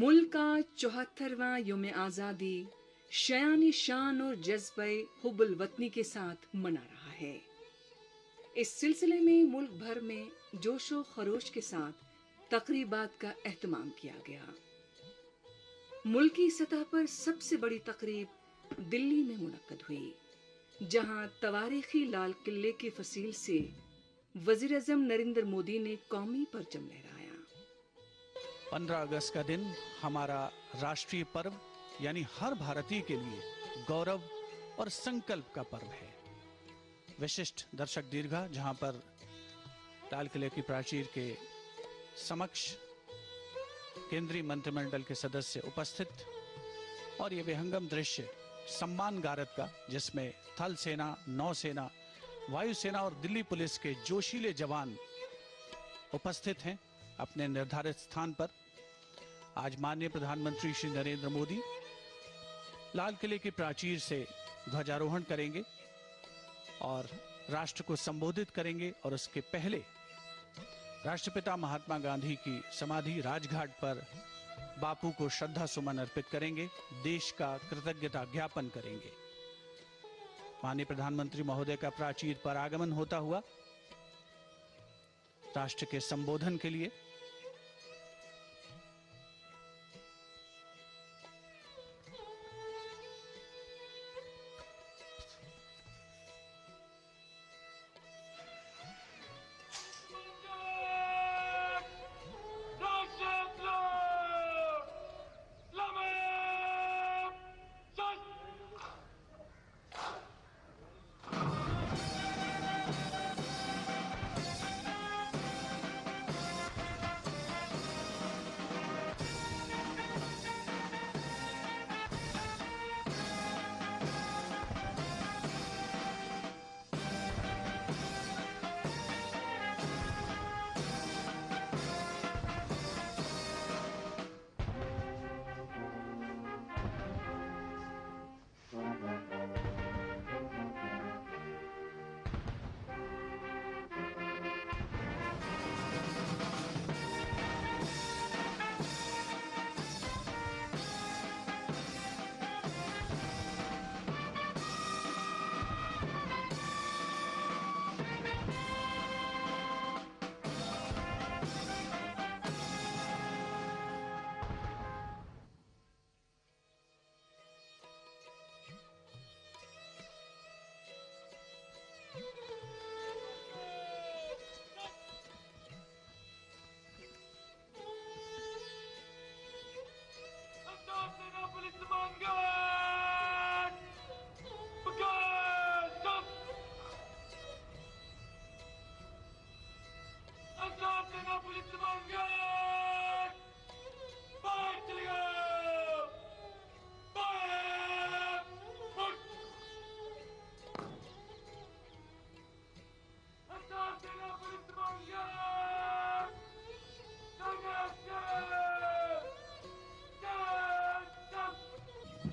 मुल्क का 74वां यौम आज़ादी शयान शान और जज्बे हुब्बुल वतनी के साथ मना रहा है। इस सिलसिले में मुल्क भर में जोशो खरोश के साथ तकरीबात का एहतमाम किया गया। मुल्की सतह पर सबसे बड़ी तकरीब दिल्ली में मुनक्कद हुई, जहां तवारीखी लाल किले की फसील से वज़ीर आज़म नरेंद्र मोदी ने कौमी परचम लहराया। 15 अगस्त का दिन हमारा राष्ट्रीय पर्व यानी हर भारतीय के लिए गौरव और संकल्प का पर्व है। विशिष्ट दर्शक दीर्घा जहां पर लाल किले की प्राचीर के समक्ष केंद्रीय मंत्रिमंडल के सदस्य उपस्थित और ये विहंगम दृश्य सम्मान गारद का, जिसमें थल सेना, नौसेना, वायुसेना और दिल्ली पुलिस के जोशीले जवान उपस्थित हैं अपने निर्धारित स्थान पर। आज माननीय प्रधानमंत्री श्री नरेंद्र मोदी लाल किले की प्राचीर से ध्वजारोहण करेंगे और राष्ट्र को संबोधित करेंगे और उसके पहले राष्ट्रपिता महात्मा गांधी की समाधि राजघाट पर बापू को श्रद्धा सुमन अर्पित करेंगे, देश का कृतज्ञता ज्ञापन करेंगे। माननीय प्रधानमंत्री महोदय का प्राचीर पर आगमन होता हुआ राष्ट्र के संबोधन के लिए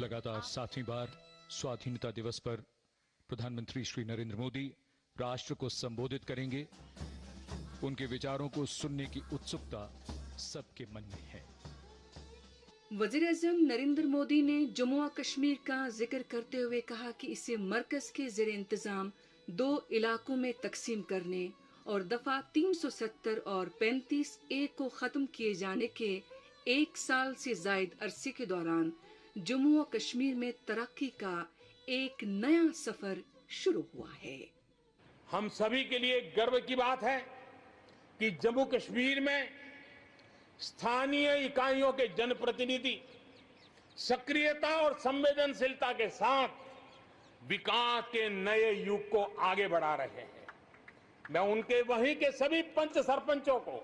लगातार 7वीं बार स्वाधीनता दिवस पर प्रधानमंत्री श्री नरेंद्र मोदी राष्ट्र को संबोधित करेंगे। उनके विचारों को सुनने की उत्सुकता सबके मन में है। वज़ीर आज़म नरेंद्र मोदी ने जम्मू और कश्मीर का जिक्र करते हुए कहा कि इसे मरकज के ज़ेरे इंतजाम 2 इलाकों में तकसीम करने और दफा 370 और 35A को खत्म किए जाने के 1 साल से जायद अरसे के दौरान जम्मू और कश्मीर में तरक्की का एक नया सफर शुरू हुआ है। हम सभी के लिए गर्व की बात है कि जम्मू कश्मीर में स्थानीय इकाइयों के जनप्रतिनिधि सक्रियता और संवेदनशीलता के साथ विकास के नए युग को आगे बढ़ा रहे हैं। मैं उनके वहीं के सभी पंच सरपंचों को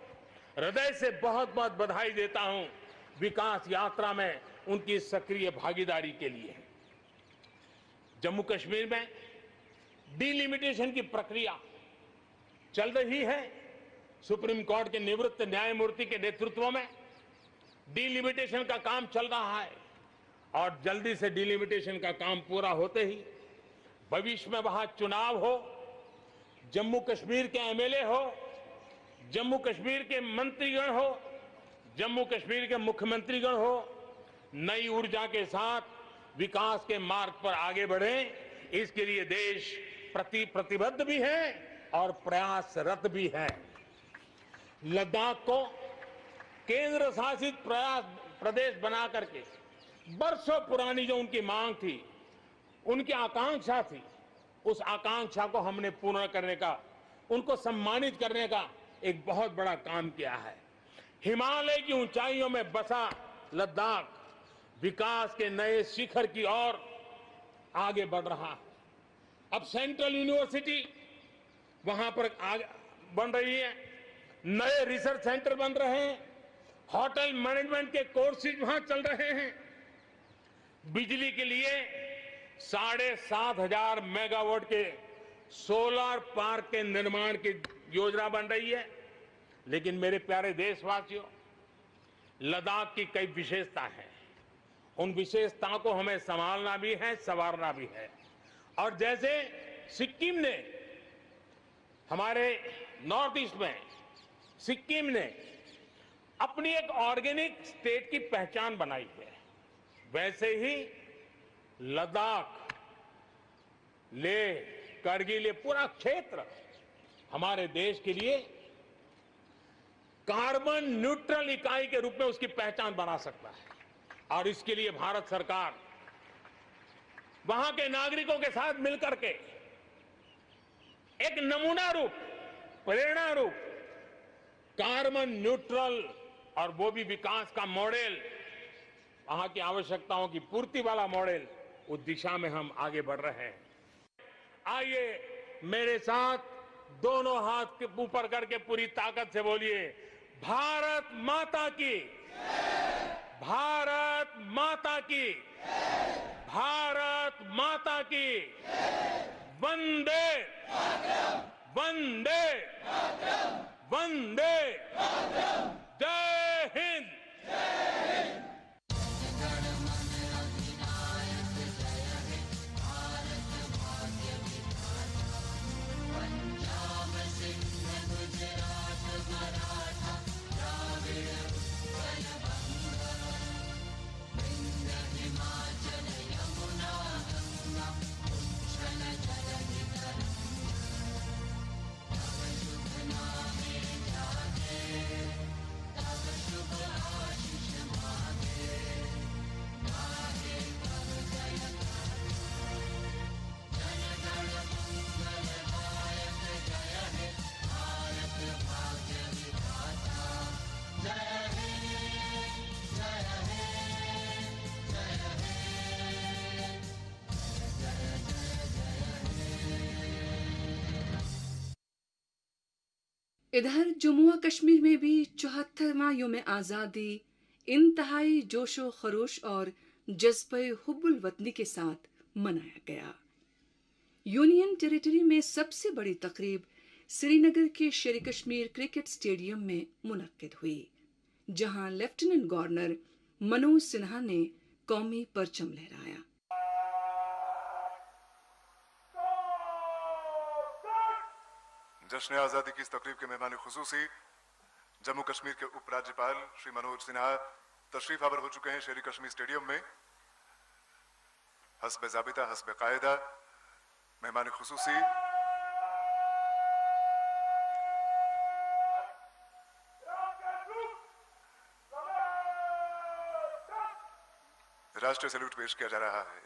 हृदय से बहुत बहुत बधाई देता हूं विकास यात्रा में उनकी सक्रिय भागीदारी के लिए। जम्मू कश्मीर में डिलिमिटेशन की प्रक्रिया चल रही है। सुप्रीम कोर्ट के निवृत्त न्यायमूर्ति के नेतृत्व में डिलिमिटेशन का काम चल रहा है और जल्दी से डिलिमिटेशन का काम पूरा होते ही भविष्य में वहां चुनाव हो, जम्मू कश्मीर के एमएलए हो, जम्मू कश्मीर के मंत्रीगण हो, जम्मू कश्मीर के मुख्यमंत्रीगण हो, नई ऊर्जा के साथ विकास के मार्ग पर आगे बढ़े, इसके लिए देश प्रतिबद्ध भी है और प्रयासरत भी है। लद्दाख को केंद्र शासित प्रदेश बना करके बरसों पुरानी जो उनकी मांग थी, उनकी आकांक्षा थी, उस आकांक्षा को हमने पूर्ण करने का, उनको सम्मानित करने का एक बहुत बड़ा काम किया है। हिमालय की ऊंचाइयों में बसा लद्दाख विकास के नए शिखर की ओर आगे बढ़ रहा है। अब सेंट्रल यूनिवर्सिटी वहां पर बन रही है, नए रिसर्च सेंटर बन रहे हैं, होटल मैनेजमेंट के कोर्सेज वहां चल रहे हैं। बिजली के लिए 7,500 मेगावाट के सोलर पार्क के निर्माण की योजना बन रही है। लेकिन मेरे प्यारे देशवासियों, लद्दाख की कई विशेषता है, उन विशेषताओं को हमें संभालना भी है, संवारना भी है। और जैसे सिक्किम ने, हमारे नॉर्थ ईस्ट में सिक्किम ने अपनी एक ऑर्गेनिक स्टेट की पहचान बनाई है, वैसे ही लद्दाख, लेह, करगिल, ये पूरा क्षेत्र हमारे देश के लिए कार्बन न्यूट्रल इकाई के रूप में उसकी पहचान बना सकता है। और इसके लिए भारत सरकार वहां के नागरिकों के साथ मिलकर के एक नमूना रूप, प्रेरणा रूप कार्बन न्यूट्रल और वो भी विकास का मॉडल, वहां की आवश्यकताओं की पूर्ति वाला मॉडल, उस दिशा में हम आगे बढ़ रहे हैं। आइए मेरे साथ दोनों हाथ के ऊपर करके पूरी ताकत से बोलिए, भारत माता की, भारत माता की, भारत माता की, वंदे वंदे वंदे, जय हिंद। इधर जम्मू व कश्मीर में भी 74वां यौम आज़ादी इंतहाई जोशो खरोश और जज्बे हुब्बुल वतनी के साथ मनाया गया। यूनियन टेरिटरी में सबसे बड़ी तकरीब श्रीनगर के शेर कश्मीर क्रिकेट स्टेडियम में मुनक्किद हुई, जहां लेफ्टिनेंट गवर्नर मनोज सिन्हा ने कौमी परचम लहराया। जश्न आज़ादी की इस तकरीब के मेहमान खुसूसी जम्मू कश्मीर के उपराज्यपाल श्री मनोज सिन्हा तशरीफ आवर हो चुके हैं शेर कश्मीर स्टेडियम में। हस्ब ज़ाबिता हस्ब कायदा मेहमान खुसूसी राष्ट्रीय सैल्यूट पेश किया जा रहा है।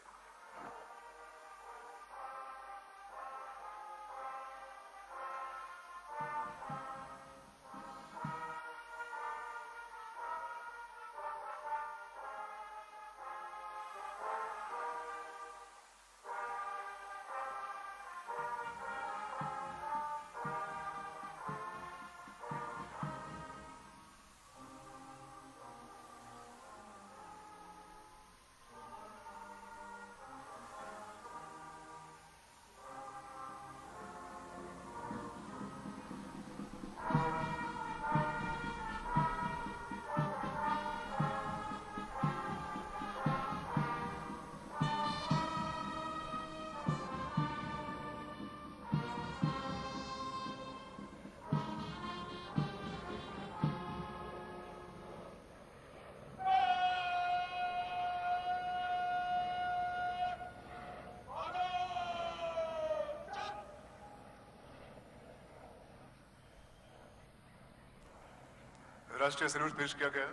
राष्ट्रीय सैल्यूट पेश किया गया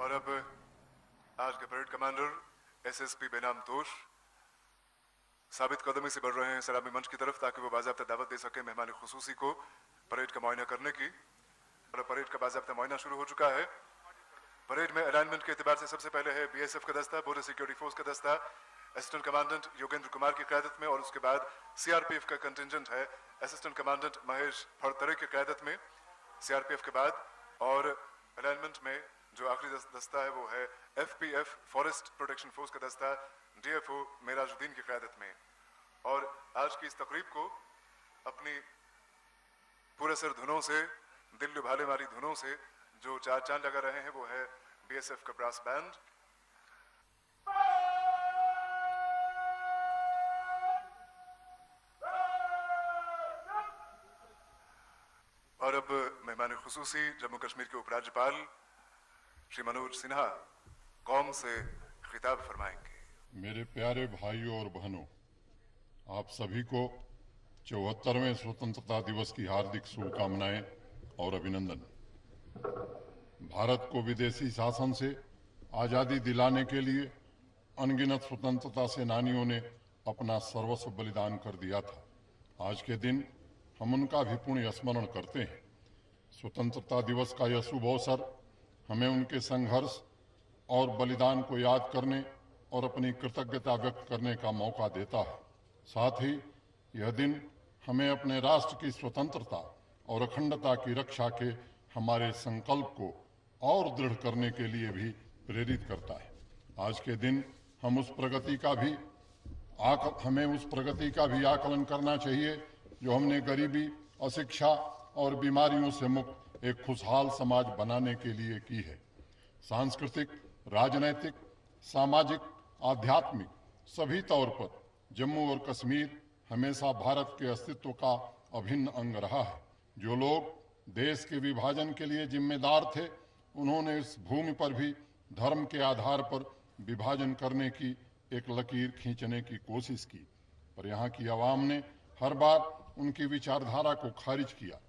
और अब आज के परेड कमांडर एसएसपी बेनाम तोश साबित कदमी से बढ़ रहे हैं सलामी मंच की तरफ ताकि वो बाज़ाब्ता दावत दे सके मेहमान खुसूसी को परेड का मुआयना करने की। और परेड का बाज़ाब्ता मुआयना शुरू हो चुका है। परेड में अलाइनमेंट के एतबार से सबसे पहले है बीएसएफ का दस्ता, बॉर्डर सिक्योरिटी फोर्स का दस्ता असिस्टेंट कमांडेंट योगेंद्र कुमार की क़यादत में, और उसके बाद सीआरपीएफ का कंटिंजेंट है असिस्टेंट कमांडेंट महेश फड़तरे की क़यादत में सीआरपीएफ के बाद। और अलाइनमेंट में जो आखिरी दस्ता है वो है एफपीएफ फॉरेस्ट प्रोटेक्शन फोर्स का दस्ता डीएफओ मेराजुद्दीन की क़यादत में। और आज की इस तकरीब को अपनी पूरे सर धुनों से, दिल लुभाने वाली धुनों से जो चार चांद लगा रहे हैं वो है बीएसएफ का ब्रास बैंड। और अब मेहमान खुसूसी जम्मू कश्मीर के उपराज्यपाल श्री मनोज सिन्हा कौम से खिताब फरमाएंगे। मेरे प्यारे भाइयों और बहनों, आप सभी को 74वें स्वतंत्रता दिवस की हार्दिक शुभकामनाएं और अभिनंदन। भारत को विदेशी शासन से आज़ादी दिलाने के लिए अनगिनत स्वतंत्रता सेनानियों ने अपना सर्वस्व बलिदान कर दिया था। आज के दिन हम उनका भी पुण्य स्मरण करते हैं। स्वतंत्रता दिवस का यह शुभ अवसर हमें उनके संघर्ष और बलिदान को याद करने और अपनी कृतज्ञता व्यक्त करने का मौका देता है। साथ ही यह दिन हमें अपने राष्ट्र की स्वतंत्रता और अखंडता की रक्षा के हमारे संकल्प को और दृढ़ करने के लिए भी प्रेरित करता है। आज के दिन हमें उस प्रगति का भी आकलन करना चाहिए जो हमने गरीबी, अशिक्षा और बीमारियों से मुक्त एक खुशहाल समाज बनाने के लिए की है। सांस्कृतिक, राजनैतिक, सामाजिक, आध्यात्मिक सभी तौर पर जम्मू और कश्मीर हमेशा भारत के अस्तित्व का अभिन्न अंग रहा है। जो लोग देश के विभाजन के लिए जिम्मेदार थे, उन्होंने इस भूमि पर भी धर्म के आधार पर विभाजन करने की एक लकीर खींचने की कोशिश की, पर यहाँ की आवाम ने हर बार उनकी विचारधारा को खारिज किया।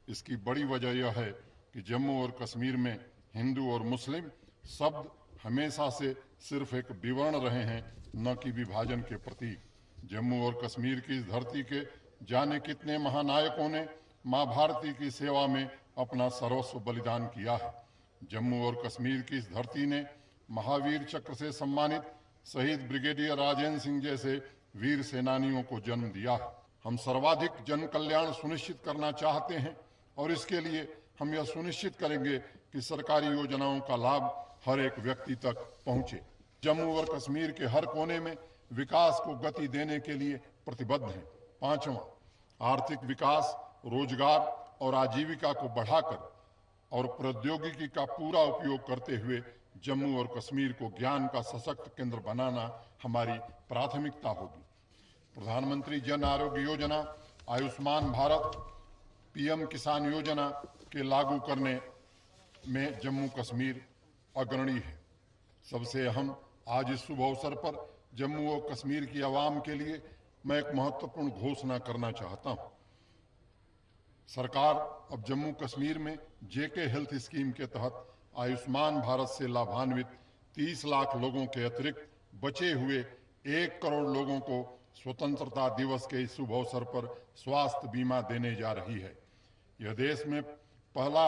इसकी बड़ी वजह यह है कि जम्मू और कश्मीर में हिंदू और मुस्लिम शब्द हमेशा से सिर्फ एक विवरण रहे हैं, न कि विभाजन के प्रतीक। जम्मू और कश्मीर की इस धरती के जाने कितने महानायकों ने मां भारती की सेवा में अपना सर्वस्व बलिदान किया है। जम्मू और कश्मीर की इस धरती ने महावीर चक्र से सम्मानित शहीद ब्रिगेडियर राजेंद्र सिंह जैसे वीर सेनानियों को जन्म दिया है। हम सर्वाधिक जन कल्याण सुनिश्चित करना चाहते हैं और इसके लिए हम यह सुनिश्चित करेंगे कि सरकारी योजनाओं का लाभ हर एक व्यक्ति तक पहुंचे। जम्मू और कश्मीर के हर कोने में विकास को गति देने के लिए प्रतिबद्ध हैं। पांचवां, आर्थिक विकास, रोजगार और आजीविका को बढ़ाकर और प्रौद्योगिकी का पूरा उपयोग करते हुए जम्मू और कश्मीर को ज्ञान का सशक्त केंद्र बनाना हमारी प्राथमिकता होगी। प्रधानमंत्री जन आरोग्य योजना, आयुष्मान भारत, पीएम किसान योजना के लागू करने में जम्मू कश्मीर अग्रणी है। सबसे अहम आज इस शुभ अवसर पर जम्मू और कश्मीर की आवाम के लिए मैं एक महत्वपूर्ण घोषणा करना चाहता हूं। सरकार अब जम्मू कश्मीर में जेके हेल्थ स्कीम के तहत आयुष्मान भारत से लाभान्वित 30 लाख लोगों के अतिरिक्त बचे हुए 1 करोड़ लोगों को स्वतंत्रता दिवस के इस शुभ अवसर पर स्वास्थ्य बीमा देने जा रही है। यह देश में पहला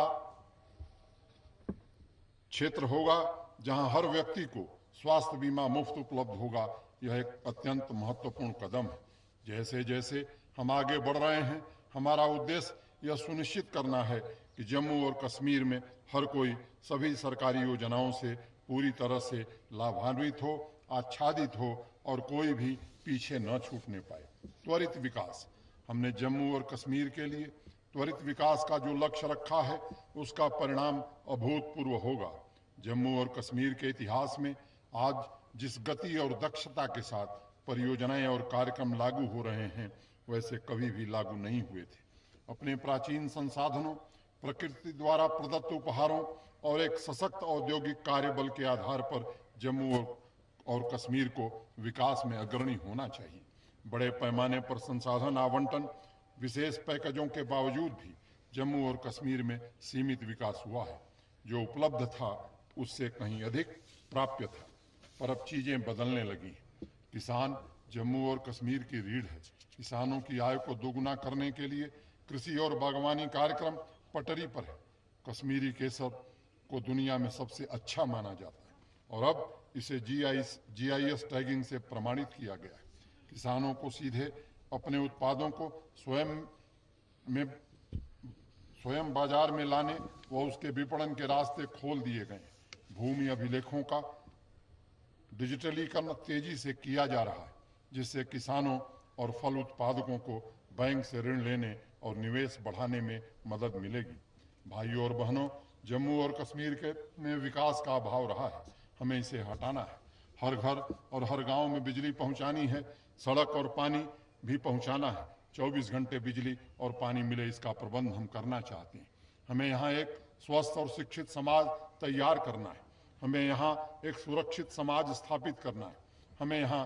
क्षेत्र होगा जहां हर व्यक्ति को स्वास्थ्य बीमा मुफ्त उपलब्ध होगा। यह एक अत्यंत महत्वपूर्ण कदम है। जैसे जैसे हम आगे बढ़ रहे हैं, हमारा उद्देश्य यह सुनिश्चित करना है कि जम्मू और कश्मीर में हर कोई सभी सरकारी योजनाओं से पूरी तरह से लाभान्वित हो, आच्छादित हो और कोई भी पीछे न छूटने पाए। त्वरित विकास, हमने जम्मू और कश्मीर के लिए त्वरित विकास का जो लक्ष्य रखा है उसका परिणाम अभूतपूर्व होगा। जम्मू और कश्मीर के इतिहास में आज जिस गति और दक्षता के साथ परियोजनाएं और कार्यक्रम लागू हो रहे हैं वैसे कभी भी लागू नहीं हुए थे। अपने प्राचीन संसाधनों, प्रकृति द्वारा प्रदत्त उपहारों और एक सशक्त औद्योगिक कार्यबल के आधार पर जम्मू और कश्मीर को विकास में अग्रणी होना चाहिए। बड़े पैमाने पर संसाधन आवंटन, विशेष पैकेजों के बावजूद भी जम्मू और कश्मीर में सीमित विकास हुआ है। जो उपलब्ध था उससे कहीं अधिक प्राप्य था। पर अब चीजें बदलने लगी। किसान जम्मू और कश्मीर की रीढ़ है। किसानों की आय को दोगुना करने के लिए कृषि और बागवानी कार्यक्रम पटरी पर है। कश्मीरी केसर को दुनिया में सबसे अच्छा माना जाता है और अब इसे जीआईएस टैगिंग से प्रमाणित किया गया है। किसानों को सीधे अपने उत्पादों को स्वयं बाजार में लाने व उसके विपणन के रास्ते खोल दिए गए। भूमि अभिलेखों का डिजिटलीकरण तेजी से किया जा रहा है, जिससे किसानों और फल उत्पादकों को बैंक से ऋण लेने और निवेश बढ़ाने में मदद मिलेगी। भाइयों और बहनों, जम्मू और कश्मीर में विकास का अभाव रहा है, हमें इसे हटाना है। हर घर और हर गांव में बिजली पहुंचानी है, सड़क और पानी भी पहुंचाना है। 24 घंटे बिजली और पानी मिले, इसका प्रबंध हम करना चाहते हैं। हमें यहाँ एक स्वस्थ और शिक्षित समाज तैयार करना है। हमें यहाँ एक सुरक्षित समाज स्थापित करना है। हमें यहाँ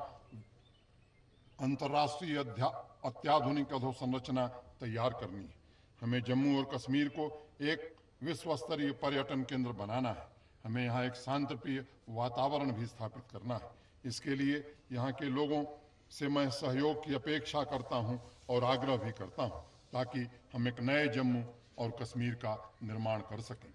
अंतर्राष्ट्रीय अत्याधुनिक अधोसंरचना तैयार करनी है। हमें जम्मू और कश्मीर को एक विश्व स्तरीय पर्यटन केंद्र बनाना है। हमें यहाँ एक शांतिप्रिय वातावरण भी स्थापित करना है। इसके लिए यहाँ के लोगों से मैं सहयोग की अपेक्षा करता हूँ और आग्रह भी करता हूँ, ताकि हम एक नए जम्मू और कश्मीर का निर्माण कर सकें।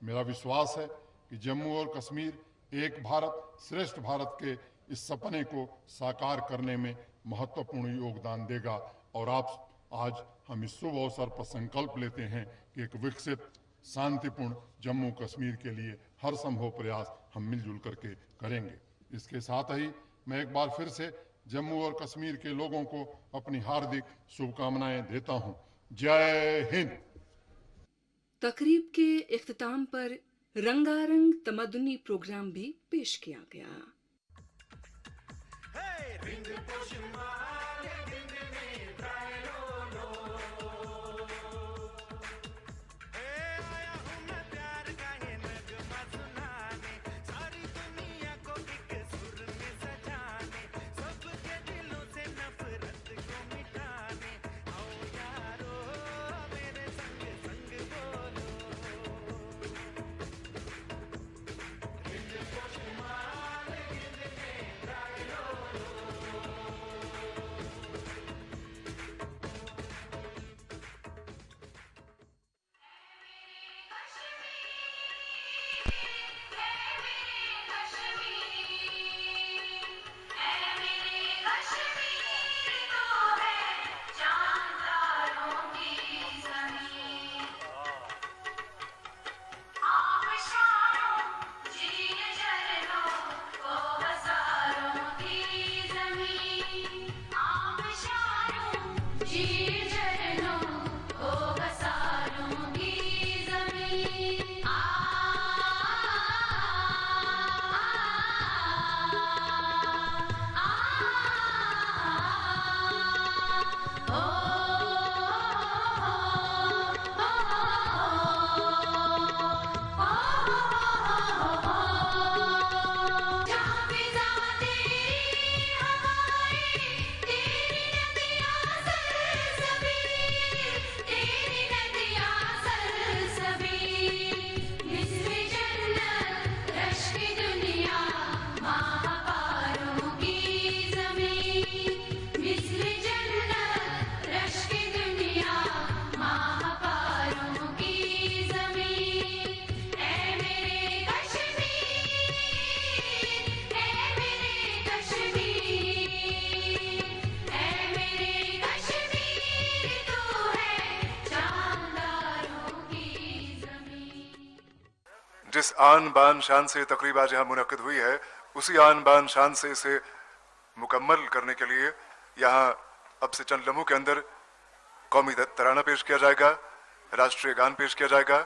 मेरा विश्वास है कि जम्मू और कश्मीर एक भारत श्रेष्ठ भारत के इस सपने को साकार करने में महत्वपूर्ण योगदान देगा और आज हम इस शुभ अवसर पर संकल्प लेते हैं कि एक विकसित शांतिपूर्ण जम्मू कश्मीर के लिए हर संभव प्रयास हम मिलजुल करके करेंगे। इसके साथ ही मैं एक बार फिर से जम्मू और कश्मीर के लोगों को अपनी हार्दिक शुभकामनाएं देता हूं। जय हिंद। तकरीब के इख्तिताम पर रंगारंग तमदुनी प्रोग्राम भी पेश किया गया। जिस आन बान शान से तकरीब आज यहाँ मुनक्किद हुई है, उसी आन बान शान से इसे मुकम्मल करने के लिए यहाँ अब से चंद लम्हों के अंदर कौमी तराना पेश किया जाएगा, राष्ट्रीय गान पेश किया जाएगा।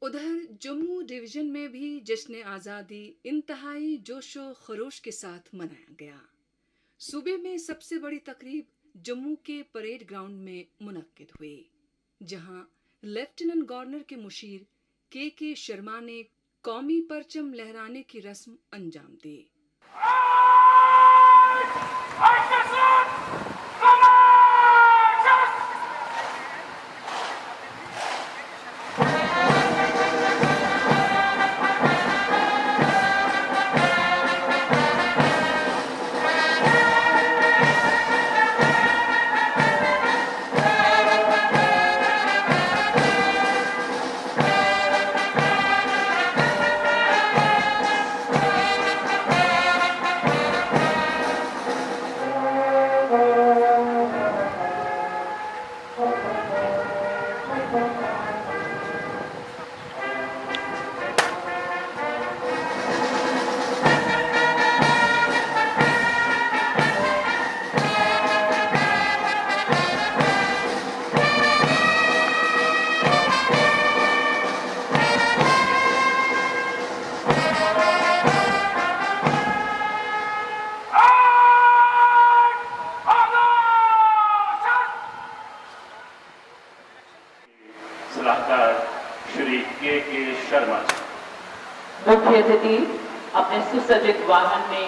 उधर जम्मू डिवीजन में भी जश्न आज़ादी इंतहाई जोशो खरोश के साथ मनाया गया। सूबे में सबसे बड़ी तकरीब जम्मू के परेड ग्राउंड में मुनक्किद हुई, जहां लेफ्टिनेंट गवर्नर के मुशीर के शर्मा ने कौमी परचम लहराने की रस्म अंजाम दी। सलाहकार श्री के शर्मा जी। मुख्य अतिथि अपने सुसज्जित वाहन में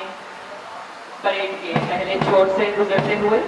परेड के पहले छोर से गुजरते हुए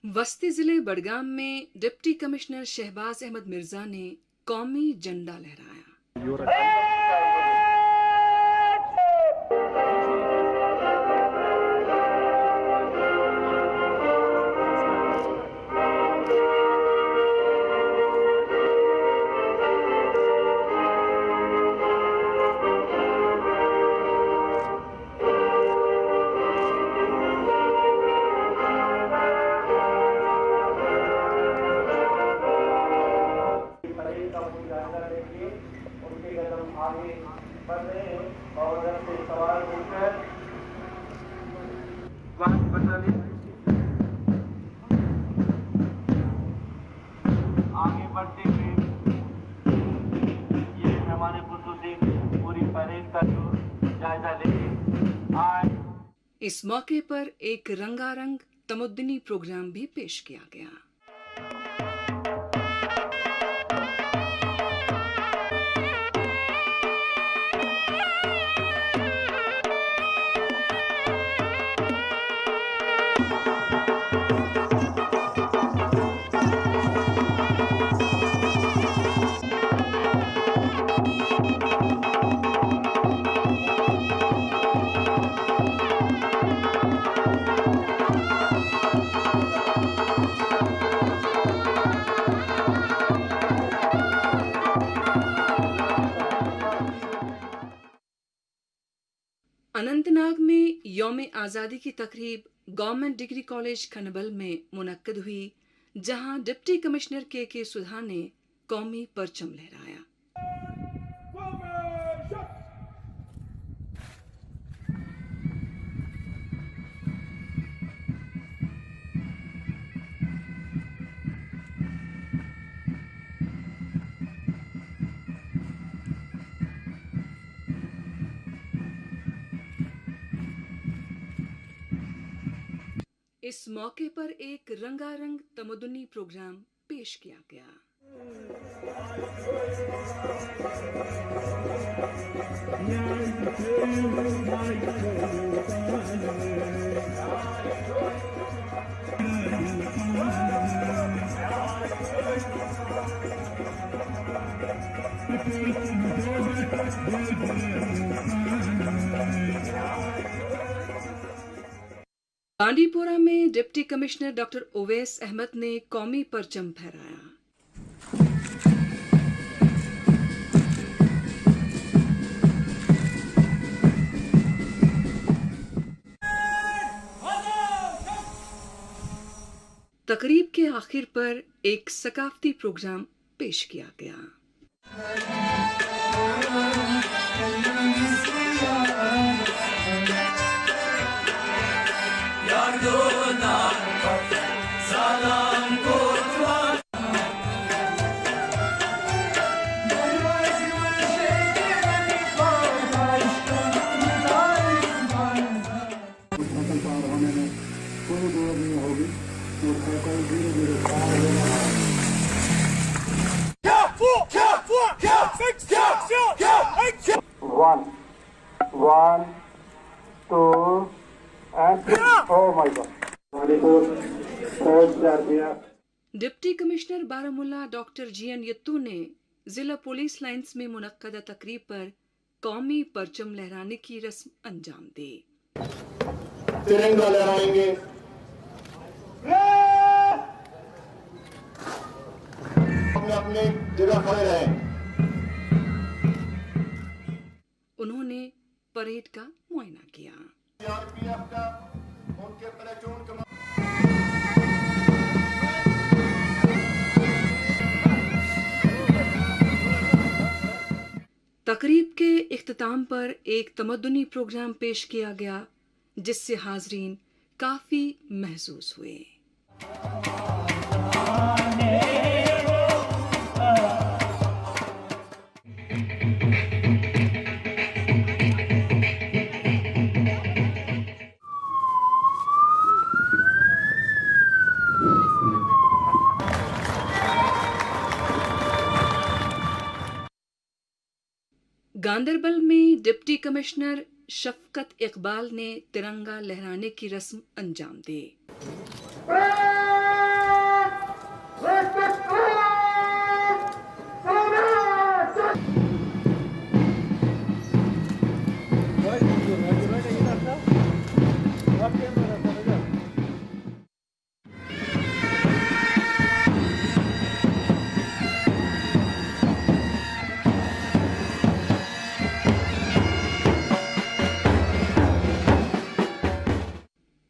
बस्ती जिले बडगाम में डिप्टी कमिश्नर शहबाज अहमद मिर्जा ने कौमी झंडा लहराया। आगे बढ़ते हुए ये हमारे बुजुर्ग से पूरी परेड का जो जायजा लेंगे। आज इस मौके पर एक रंगारंग तमुद्दनी प्रोग्राम भी पेश किया गया। यौम आज़ादी की तकरीब गवर्नमेंट डिग्री कॉलेज खनबल में मुनक्कद हुई, जहां डिप्टी कमिश्नर के सुधा ने कौमी परचम लहराया। इस मौके पर एक रंगारंग तमद्दुनी प्रोग्राम पेश किया गया। बांडीपोरा में deputy commissioner doctor Owais Ahmad ने कौमी परचम फहराया। तकरीब के आखिर पर एक सकाफती प्रोग्राम पेश किया गया। One, two, and three. Oh my God. Deputy commissioner Baramulla doctor GN Yattoo ने जिला पुलिस लाइंस में मुनक्कदा तकरीब पर कौमी परचम लहराने की रस्म अंजाम दी। तिरंगा लहराएंगे, अपने जगह खड़े रहें। उन्होंने परेड का मुआयना किया। सीआरपीएफ का उनके प्लेटून कमांडर तकरीब के इख्तिताम पर एक तमद्दुनी प्रोग्राम पेश किया गया, जिससे हाजरीन काफी महसूस हुए। गांदरबल में डिप्टी कमिश्नर शफकत इकबाल ने तिरंगा लहराने की रस्म अंजाम दी।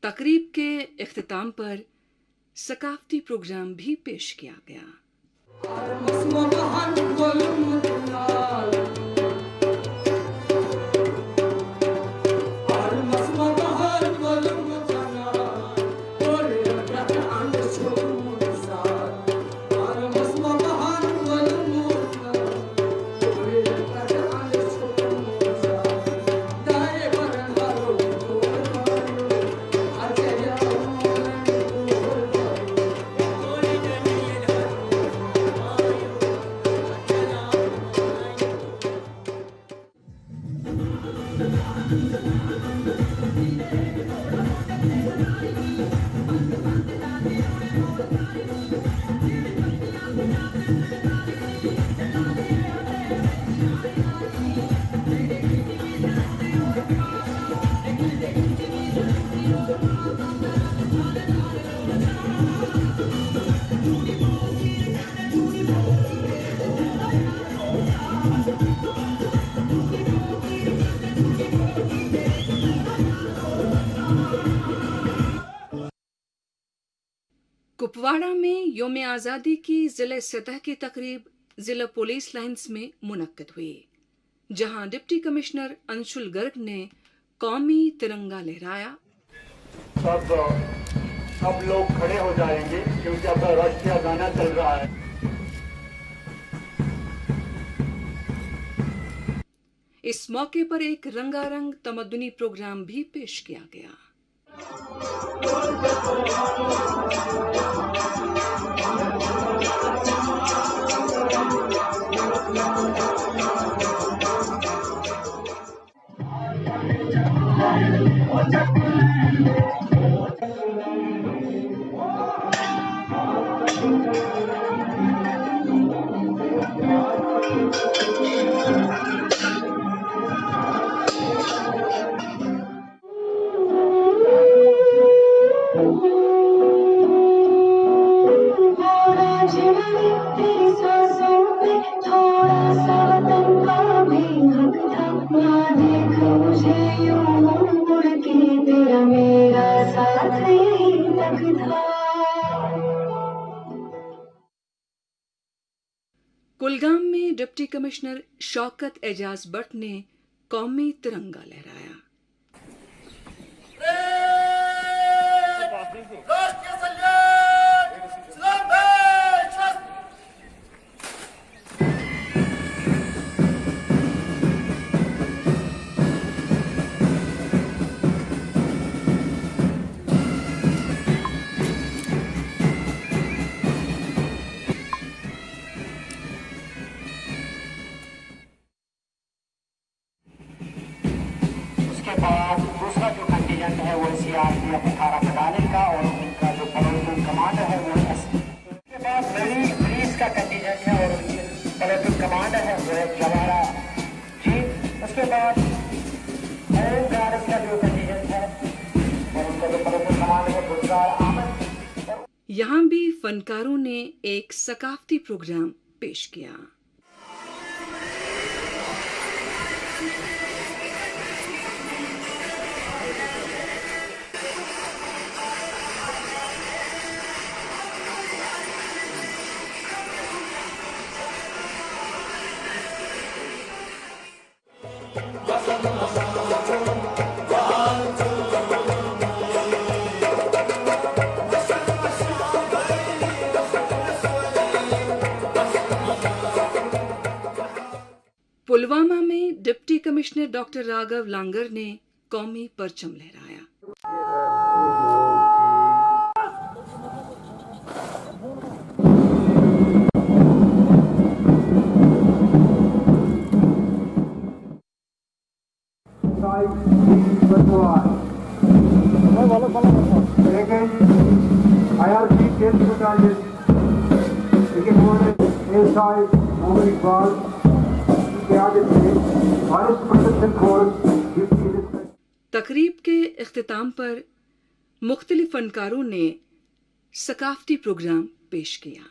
तकरीब के इख्तिताम पर सकाफती प्रोग्राम भी पेश किया गया। कुपवाड़ा में योम आज़ादी की जिले सतह की तकरीब जिला पुलिस लाइन्स में मुनक्किद हुई, जहां डिप्टी कमिश्नर अंशुल गर्ग ने कौमी तिरंगा लहराया। अब लोग खड़े हो जाएंगे क्योंकि अब राष्ट्रीय गाना चल रहा है। इस मौके पर एक रंगारंग तमद्दुनी प्रोग्राम भी पेश किया गया। कुलगाम में डिप्टी कमिश्नर शौकत एजाज भट्ट ने कौमी तिरंगा लहराया। उसके बाद दूसरा जो कंटीजेंट है वो सीआरपीएफ 18 बटालियन का और उनका जो प्लाटून कमांडर है वो उसके बाद पुलिस का कंटीजेंट है और उनकी प्लाटून कमांडर है वो जवाहरा जी। उसके बाद होम गार्ड का जो कंटीजेंट है और उनका जो प्लाटून कमांडर है गुलजार अहमद। यहाँ भी फनकारों ने एक सकाफती प्रोग्राम पेश किया। पुलवामा में डिप्टी कमिश्नर डॉक्टर राघव लांगर ने कौमी परचम लहराया। तकरीब के इख्तिताम पर मुख्तलिफ फनकारों ने सकाफती प्रोग्राम पेश किया।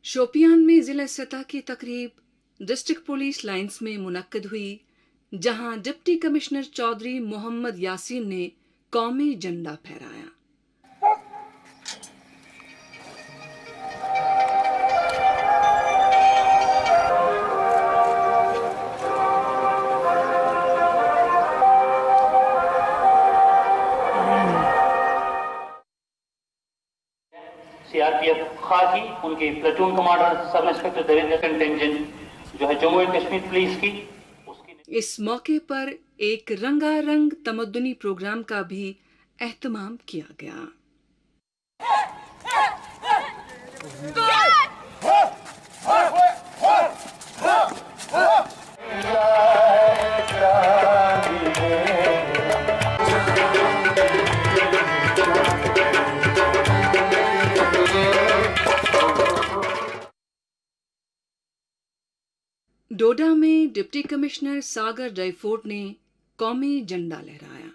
शोपियान में जिला सतह की तकरीब डिस्ट्रिक्ट पुलिस लाइन्स में मुनक्किद हुई, जहां डिप्टी कमिश्नर चौधरी मोहम्मद यासीन ने कौमी झंडा फहराया। सीआरपीएफ खाकी उनके platoon commander sub inspector Devendra contingent जो है जम्मू एंड कश्मीर पुलिस की। इस मौके पर एक रंगारंग तमद्दुनी प्रोग्राम का भी एहतमाम किया गया। डोडा में डिप्टी कमिश्नर सागर डायफोर्ट ने कौमी झंडा लहराया।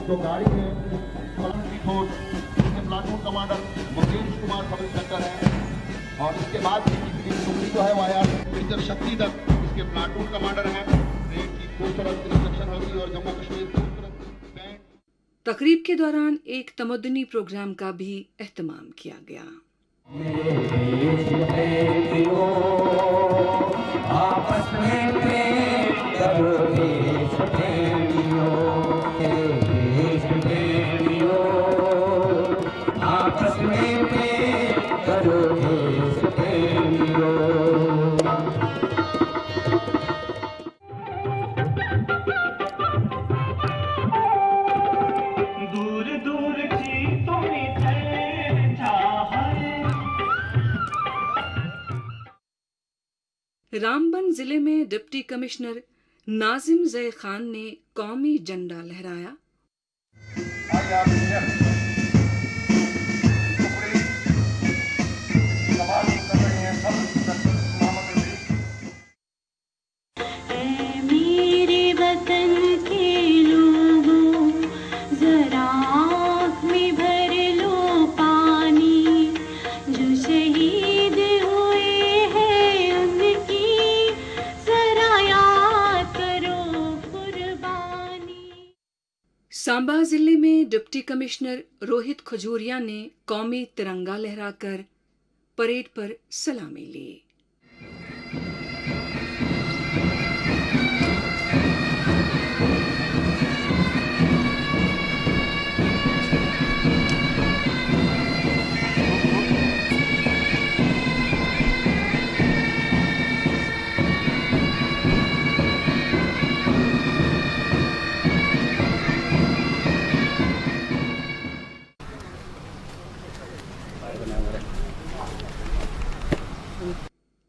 जो गाड़ी है platoon commander Mukesh Kumar sub inspector है और इसके बाद टुकड़ी जो है वो आया मेजर शक्ति तक इसके प्लाटून कमांडर है। ट्रेन की खूबसूरत इंस्ट्रक्शन होगी और जम्मू कश्मीर खूबसूरत बैंड। तकरीब के दौरान एक तमद्दुनी प्रोग्राम का भी एहतमाम किया गया। आपस में प्रेम करो देश प्रेमियों, आपस में प्रेम करो देश प्रेमियों। दूर दूर की तुम्हें रामबन जिले में डिप्टी कमिश्नर नाजिम जय खान ने कौमी झंडा लहराया। मेरे वतन के लोगों जरा आँख में भर लो पानी, जो शहीद हुए हैं उनकी जरा याद करो कुर्बानी। सांबा जिले में डिप्टी कमिश्नर रोहित खजूरिया ने कौमी तिरंगा लहराकर परेड पर सलामी ली।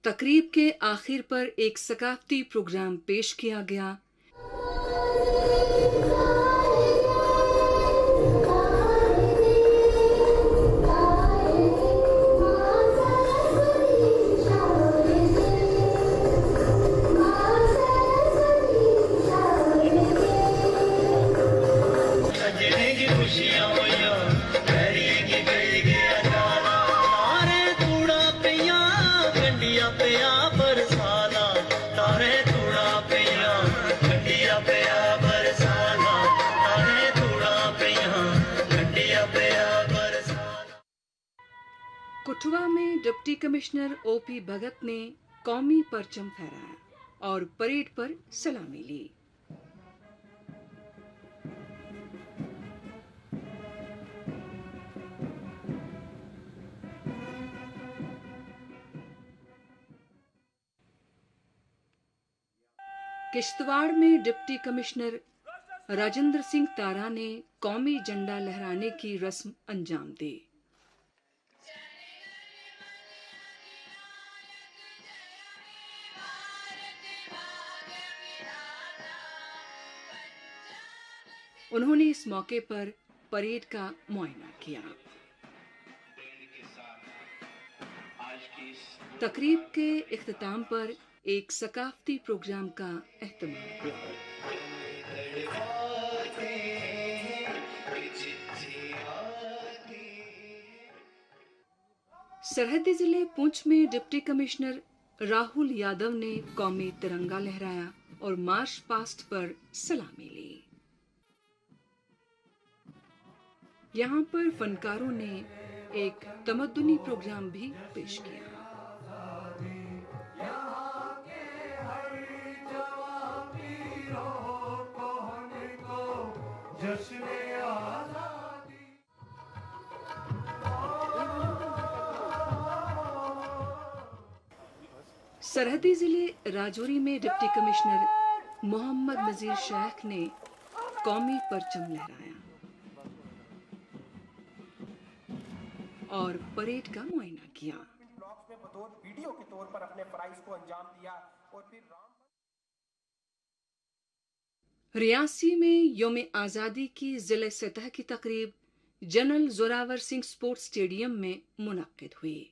तकरीब के आखिर पर एक सकाफती प्रोग्राम पेश किया गया। कठुआ में डिप्टी कमिश्नर ओपी भगत ने कौमी परचम फहराया और परेड पर सलामी ली। किश्तवाड़ में डिप्टी कमिश्नर राजेंद्र सिंह तारा ने कौमी झंडा लहराने की रस्म अंजाम दी। उन्होंने इस मौके पर परेड का मुआयना किया। तकरीब के इख्तिताम पर एक सकाफती प्रोग्राम का एहतमाम हुआ। सरहदी जिले पुंछ में डिप्टी कमिश्नर राहुल यादव ने कौमी तिरंगा लहराया और मार्च पास्ट पर सलामी ली। यहाँ पर फनकारों ने एक तमद्दुनी प्रोग्राम भी पेश किया। सरहदी जिले राजौरी में डिप्टी कमिश्नर मोहम्मद नजीर शेख ने कौमी परचम लहराया। और परेड का मुआयना किया। ब्लॉक्स में बतौर वीडियो के तौर पर अपने फराइज को अंजाम दिया और फिर रियासी में यौम आज़ादी की जिले सतह की तकरीब general Zorawar Singh sports stadium में मुनक्किद हुई,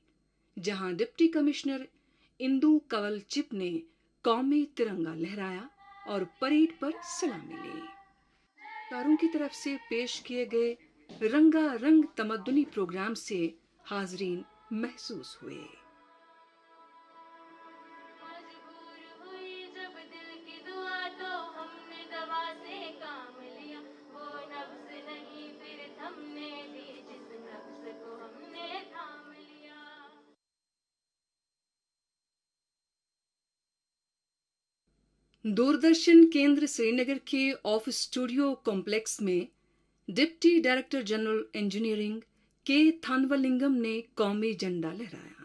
जहां deputy commissioner Indu Kanwal chip ने कौमी तिरंगा लहराया और परेड पर सलामी ली। कारों की तरफ से पेश किए गए रंगारंग तमद्दुनी प्रोग्राम से हाजरीन महसूस हुए। दूरदर्शन केंद्र श्रीनगर के ऑफिस स्टूडियो कॉम्प्लेक्स में डिप्टी डायरेक्टर जनरल इंजीनियरिंग के थानवलिंगम ने कौमी झंडा लहराया।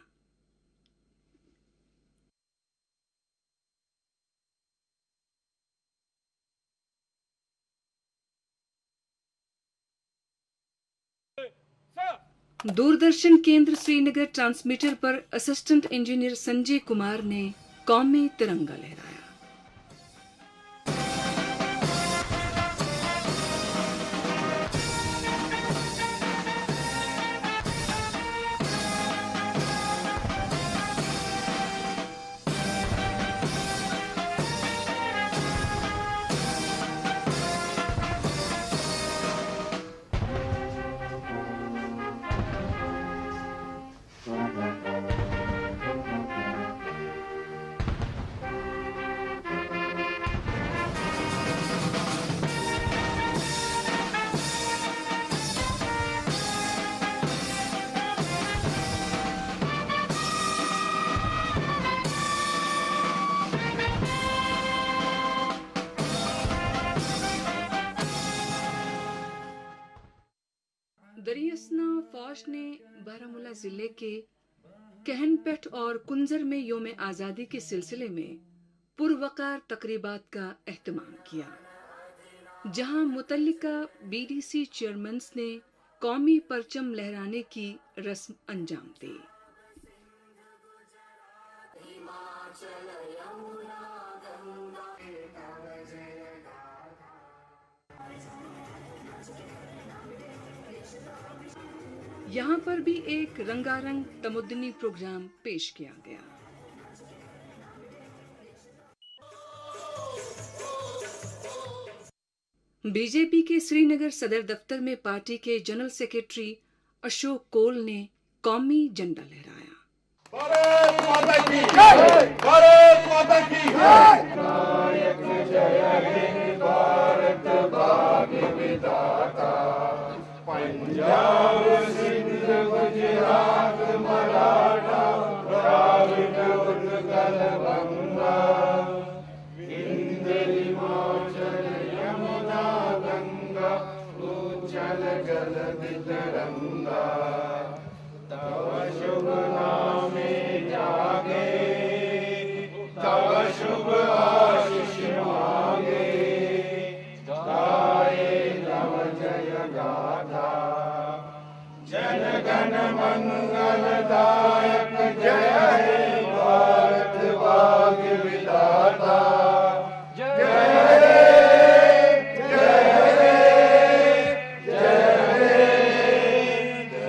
दूरदर्शन केंद्र श्रीनगर ट्रांसमीटर पर असिस्टेंट इंजीनियर संजय कुमार ने कौमी तिरंगा लहराया। दरियासना फौज ने बारामूला जिले के कहनपेट और कुंजर में यौम आज़ादी के सिलसिले में पुरवकार तकरीबात का एहतमाम किया, जहां मुतल्लिका बीडीसी चेयरमैन्स ने कौमी परचम लहराने की रस्म अंजाम दी। यहाँ पर भी एक रंगारंग तमद्दुनी प्रोग्राम पेश किया गया। बीजेपी के श्रीनगर सदर दफ्तर में पार्टी के जनरल सेक्रेटरी अशोक कोल ने कौमी झंडा लहराया। भारत माता की जय, भारत माता की जय। नायक जय हे भारत भाग्य विधाता, पंजाब सिंध गुजरात मराठा द्राविड उत्कल बंगा, विंध्य हिमाचल यमुना गंगा उज्जल जलधि तरंगा, तव शुभ नामे जागे, तव शुभ आशीष मांगे, गाए नव जय गाथा, जन गण मंगल दायक जय हे भारत भाग्य विधाता, जय रे जय रे जय रे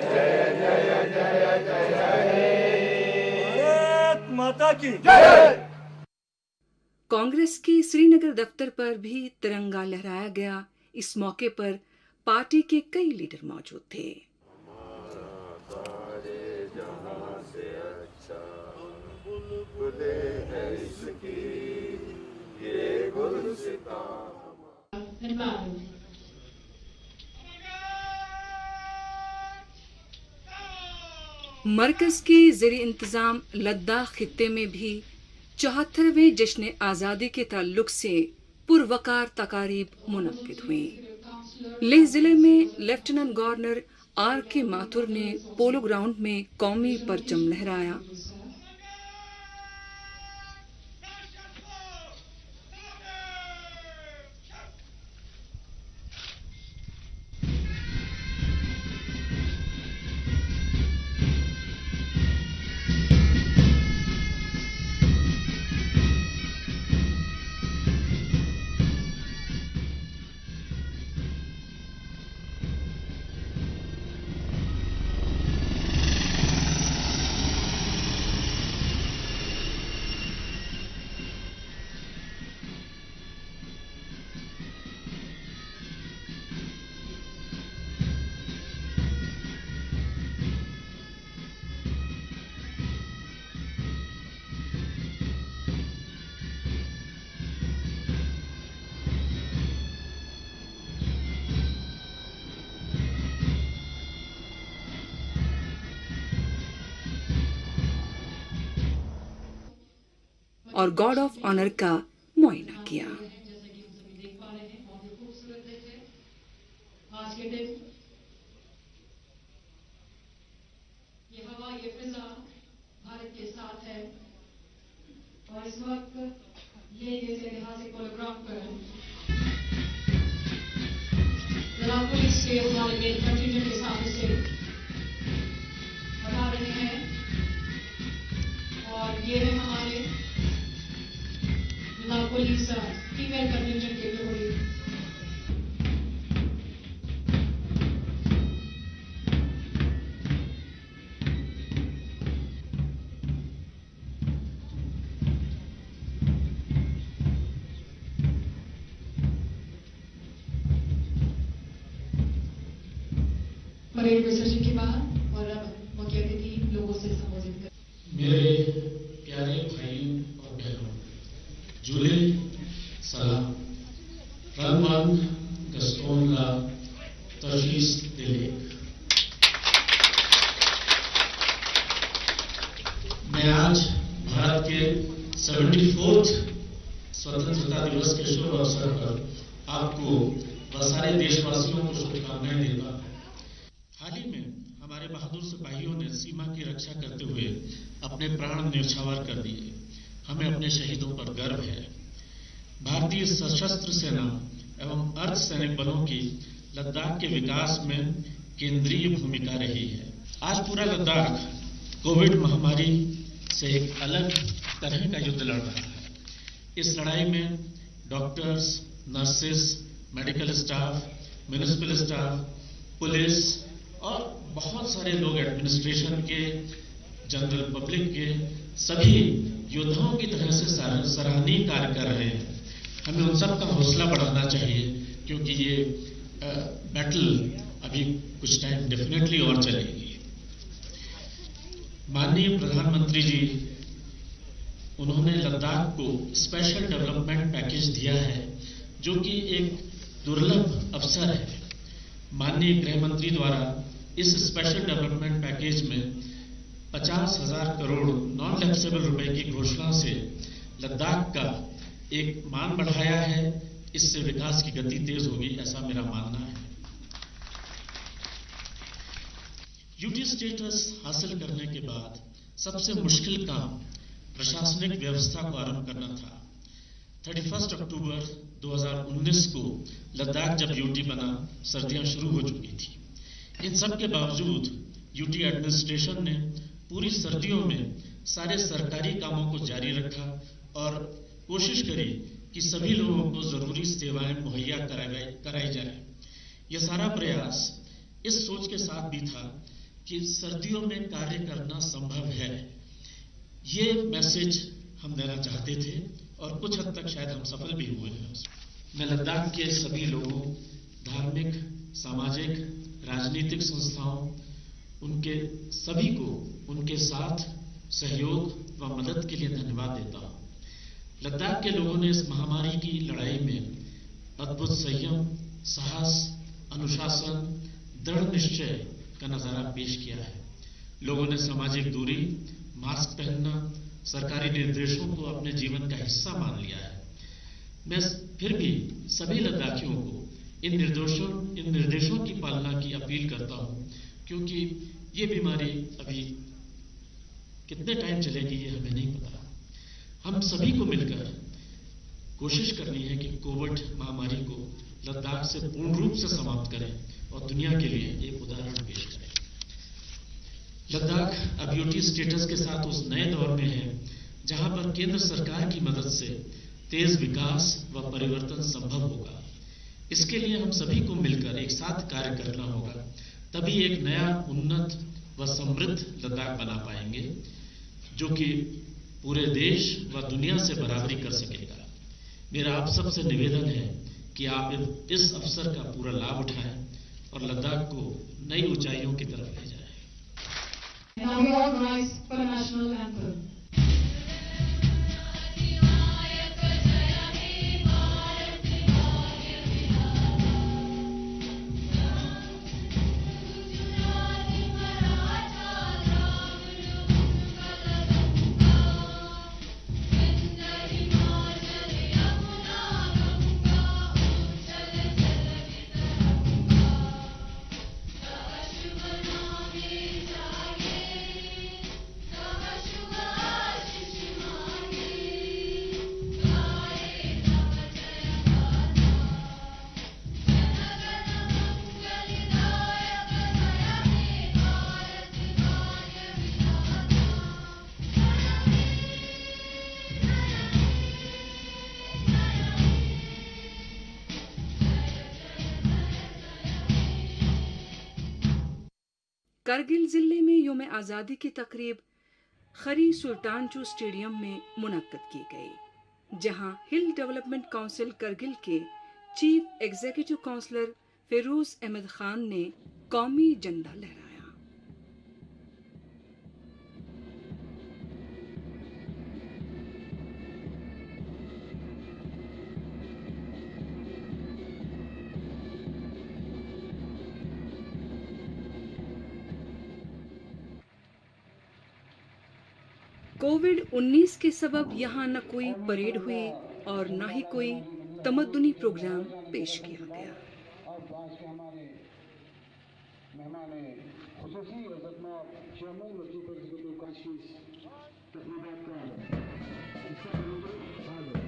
जय जय जय जय हे भारत माता की जय। कांग्रेस की श्रीनगर दफ्तर पर भी तिरंगा लहराया गया। इस मौके पर पार्टी के कई लीडर मौजूद थे। मरकज के ज़ेरे इंतजाम लद्दाख खित्ते में भी 74वें जश्न आज़ादी के ताल्लुक से पुरवकार तकारीब मुनक्किद हुई। लेह जिले में लेफ्टिनेंट गवर्नर आर के माथुर ने पोलो ग्राउंड में कौमी परचम लहराया। और गार्ड ऑफ ऑनर का मुआयना किया। आज के दिन ये हवा, ये फिजा भारत के साथ है और इस वक्त ये जैसे ऐतिहासिक प्रोग्राम पर जिला पुलिस के हमारे मेन कंटिजेंट के साथ से बता रहे हैं और ये है हमारे जिला पुलिस फीमेल कंटिजेंट के लिए परेड विसर्जन के बाद और अब मुख्य अतिथि लोगों से संबोधित कर। मेरे प्यारे भाइयों और बहनों, जुले सलाम रनमान गस्टोन ला तशीस दिले। मैं आज भारत के 74th स्वतंत्रता दिवस के शुभ अवसर पर आपको व सारे देशवासियों को शुभकामनाएं देता हूं। हाल ही में हमारे बहादुर सिपाहियों ने सीमा की रक्षा करते हुए अपने प्राण न्यौछावर कर दिए। हमें अपने शहीदों पर गर्व है। भारतीय सशस्त्र सेना एवं अर्धसैनिक बलों की लद्दाख के विकास में केंद्रीय भूमिका रही है। आज पूरा लद्दाख कोविड महामारी से एक अलग तरह का युद्ध लड़ रहा है। इस लड़ाई में doctors, nurses, medical staff, municipal staff, police और बहुत सारे लोग एडमिनिस्ट्रेशन के, जनरल पब्लिक के, सभी योद्धाओं की तरह से सराहनीय कार्य कर रहे हैं। हमें उन सब का हौसला बढ़ाना चाहिए क्योंकि ये बैटल अभी कुछ टाइम डेफिनेटली और चलेगी। माननीय प्रधानमंत्री जी, उन्होंने लद्दाख को स्पेशल डेवलपमेंट पैकेज दिया है जो कि एक दुर्लभ अवसर है। माननीय गृह मंत्री द्वारा इस स्पेशल डेवलपमेंट पैकेज में 50,000 करोड़ नॉन लैप्सेबल रुपए की घोषणा से लद्दाख का एक मान बढ़ाया है। इससे विकास की गति तेज होगी, ऐसा मेरा मानना है। यूटी स्टेटस हासिल करने के बाद सबसे मुश्किल काम प्रशासनिक व्यवस्था को आरंभ करना था। 31 अक्टूबर 2019 को लद्दाख जब यूटी बना, सर्दियां शुरू हो चुकी थी। इन सब के बावजूद यूटी एडमिनिस्ट्रेशन ने पूरी सर्दियों में सारे सरकारी कामों को जारी रखा और कोशिश करी कि सभी लोगों को जरूरी सेवाएं मुहैया कराई जाए। यह सारा प्रयास इस सोच के साथ भी था कि सर्दियों में कार्य करना संभव है। ये मैसेज हम देना चाहते थे और कुछ हद तक शायद हम सफल भी हुए हैं। मैं लद्दाख के सभी लोगों, धार्मिक, सामाजिक, राजनीतिक संस्थाओं, उनके सभी को उनके साथ सहयोग व मदद के लिए धन्यवाद देता हूं। लद्दाख के लोगों ने इस महामारी की लड़ाई में अद्भुत संयम, साहस, अनुशासन, दृढ़ निश्चय का नजारा पेश किया है। लोगों ने सामाजिक दूरी, मास्क पहनना, सरकारी निर्देशों को अपने जीवन का हिस्सा मान लिया है। मैं फिर भी सभी लद्दाखियों को इन निर्देशों की पालना की अपील करता हूं क्योंकि ये बीमारी अभी कितने टाइम चलेगी ये हमें नहीं पता। हम सभी को मिलकर कोशिश करनी है कि कोविड महामारी को लद्दाख से पूर्ण रूप से समाप्त करें और दुनिया के लिए एक उदाहरण पेश करें। लद्दाख अब यूटी स्टेटस के साथ उस नए दौर में है जहां पर केंद्र सरकार की मदद से तेज विकास व परिवर्तन संभव होगा। इसके लिए हम सभी को मिलकर एक साथ कार्य करना होगा, तभी एक नया उन्नत व समृद्ध लद्दाख बना पाएंगे जो कि पूरे देश व दुनिया से बराबरी कर सकेगा। मेरा आप सबसे निवेदन है कि आप इस अवसर का पूरा लाभ उठाएं और लद्दाख को नई ऊंचाइयों की तरफ ले जाएं। Now we all rise for the national anthem. Kargil जिले में योम आज़ादी की तकरीब खरी सुल्तानचू स्टेडियम में मुनक्कद की गई, जहां हिल डेवलपमेंट काउंसिल करगिल के chief executive councillor Firoz Ahmad Khan ने कौमी झंडा लहराया। कोविड-19 के सबब यहाँ न कोई परेड हुई और न ही कोई तमद्दुनी प्रोग्राम पेश किया गया। हमारे मेहमान खुसूसी चेयरमैन वजीफ एग्जीक्यूटिव काउंसिल तकरीबात का हिस्सा बनेंगे।